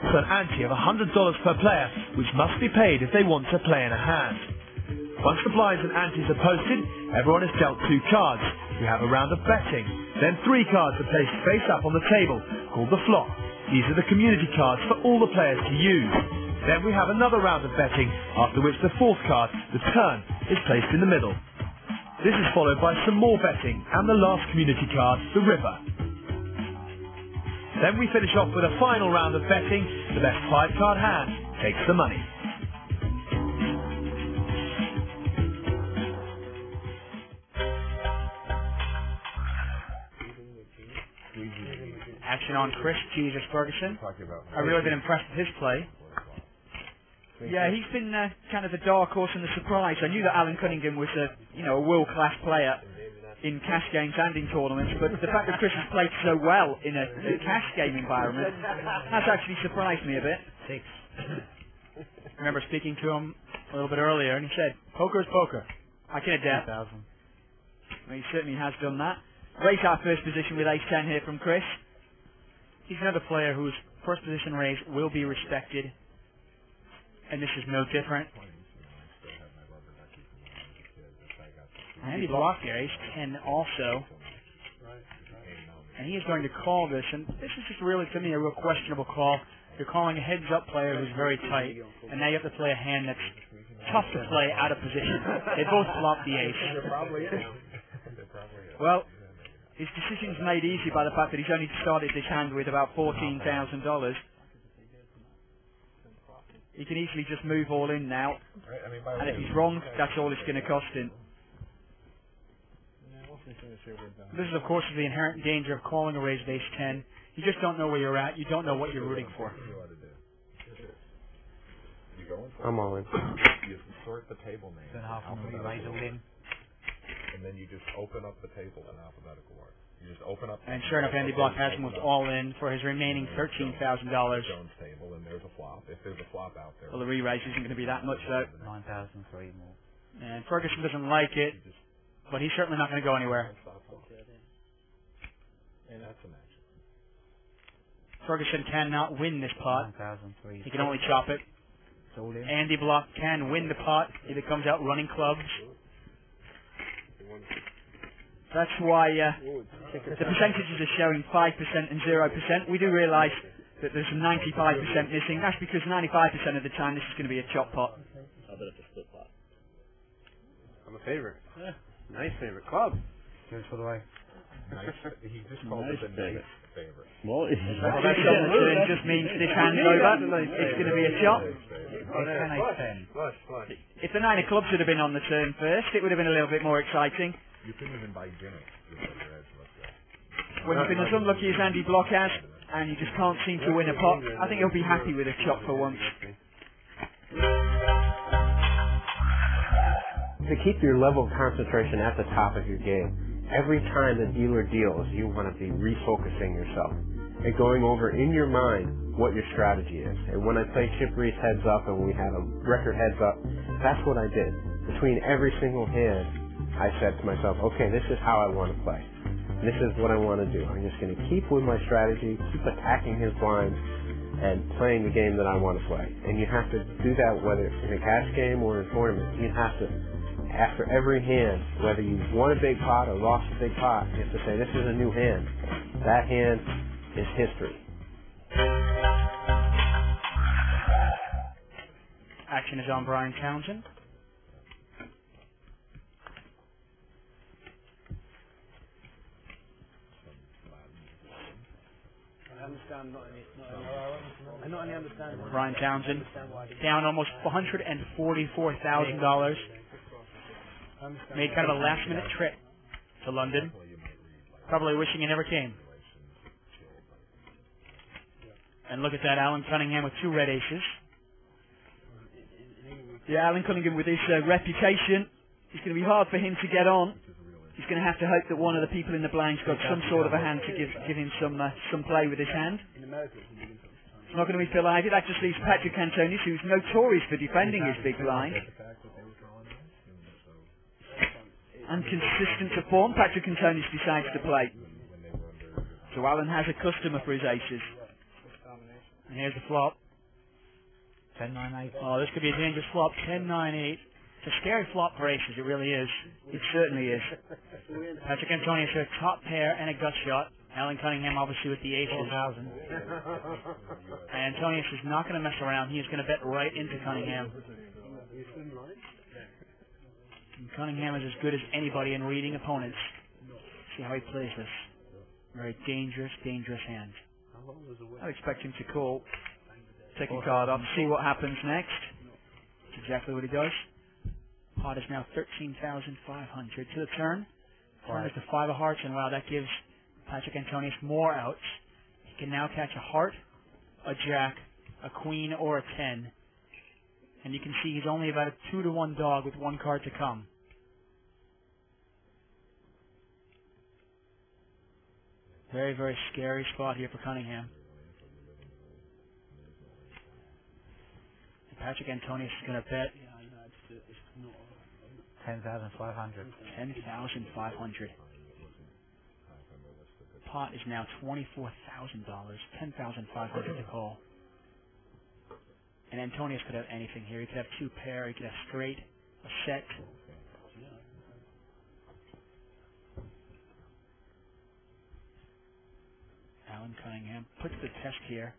also an ante of $100 per player, which must be paid if they want to play in a hand. Once the blinds and antes are posted, everyone is dealt 2 cards. We have a round of betting. Then 3 cards are placed face up on the table, called the flop. These are the community cards for all the players to use. Then we have another round of betting, after which the 4th card, the turn, is placed in the middle. This is followed by some more betting, and the last community card, the river. Then we finish off with a final round of betting. The best 5-card hand takes the money. Action on Chris Jesus Ferguson. I've really been impressed with his play. Yeah, he's been kind of the dark horse and the surprise. I knew that Alan Cunningham was a world-class player in cash games and in tournaments, but the fact that Chris has played so well in a cash game environment has actually surprised me a bit. I remember speaking to him a little bit earlier, and he said, "Poker is poker. I can adapt." Well, he certainly has done that. Raise our first position with ace-10 here from Chris. He's another player whose first position raise will be respected, and this is no different. Andy block here, ace-10 also, and he is going to call this, and this is just really, to me, a real questionable call. You're calling a heads-up player who's very tight, and now you have to play a hand that's tough to play out of position. They both flop the ace. Well, his decision's made easy by the fact that he's only started this hand with about $14,000. He can easily just move all in now, and if he's wrong, that's all it's going to cost him. This is, of course, the inherent danger of calling a raise with ace-10. You just don't know where you're at. You don't know what you're rooting for. I'm all in. You sort the table name. And then you just open up the table in alphabetical order. You just open up. And sure enough, Andy Block has moved all in for his remaining $13,000. Jones table, and there's a flop. If there's a flop out there. Well, the re-raise isn't going to be that much, though. 9,003 more. And Ferguson doesn't like it, but he's certainly not going to go anywhere. And that's an action. Ferguson cannot win this pot. 9,003. He can only chop it. Andy Block can win the pot if it comes out running clubs. That's why the percentages are showing 5% and 0%. We do realise that there's 95% missing. That's because 95% of the time this is going to be a chop pot. I bet it's a split pot. I'm a favorite. Yeah. Nice favorite club. Here's for the way. Nice. He just called it a nice favorite. Well, That's on the turn just means this hand's over. It's going to be a chop. If the 9 of clubs would have been on the turn first, it would have been a little bit more exciting. You couldn't even buy dinner with what your edge looks like. When you've been as unlucky as Andy Block has, and you just can't seem to win a pot, I think he'll be happy with a chop for once. To keep your level of concentration at the top of your game, every time the dealer deals, you want to be refocusing yourself and going over in your mind what your strategy is. And when I play chip raise heads up and we had a record heads up, that's what I did. Between every single hand, I said to myself, okay, this is how I want to play. This is what I want to do. I'm just going to keep with my strategy, keep attacking his blinds, and playing the game that I want to play. And you have to do that whether in a cash game or in a tournament. You have to, after every hand, whether you won a big pot or lost a big pot, you have to say, this is a new hand. That hand is history. Action is on Brian Townsend. Brian Townsend down almost $144,000. Made kind of a last-minute trip to London, probably wishing he never came. And look at that, Alan Cunningham with 2 red aces. Yeah, Alan Cunningham with his reputation, it's going to be hard for him to get on. He's going to have to hope that one of the people in the blind's got some sort of a hand to give him some play with his hand. It's not going to be Phil Ivey. That just leaves Patrick Antonis, who's notorious for defending his big blind. And consistent to form, Patrick Antonis decides to play. So Alan has a customer for his aces. And here's the flop. 10-9-8. Oh, this could be a dangerous flop. 10-9-8. It's a scary flop for aces. It really is. It certainly is. Patrick Antonius with a top pair and a gut shot. Alan Cunningham obviously with the aces. 4,000. And Antonius is not going to mess around. He is going to bet right into Cunningham. And Cunningham is as good as anybody in reading opponents. See how he plays this. Very dangerous, dangerous hand. I expect him to call. Take a card up, see what happens next. That's exactly what he does. Pot is now 13,500 to the turn. Turn is the 5 of hearts, and wow, that gives Patrick Antonius more outs. He can now catch a heart, a jack, a queen, or a 10. And you can see he's only about a 2-to-1 dog with one card to come. Very, very scary spot here for Cunningham. And Patrick Antonius is going to bet 10,500. 10,500. Pot is now $24,000. 10,500 to call. And Antonius could have anything here. He could have 2 pair. He could have straight, a set. Alan Cunningham puts the test here.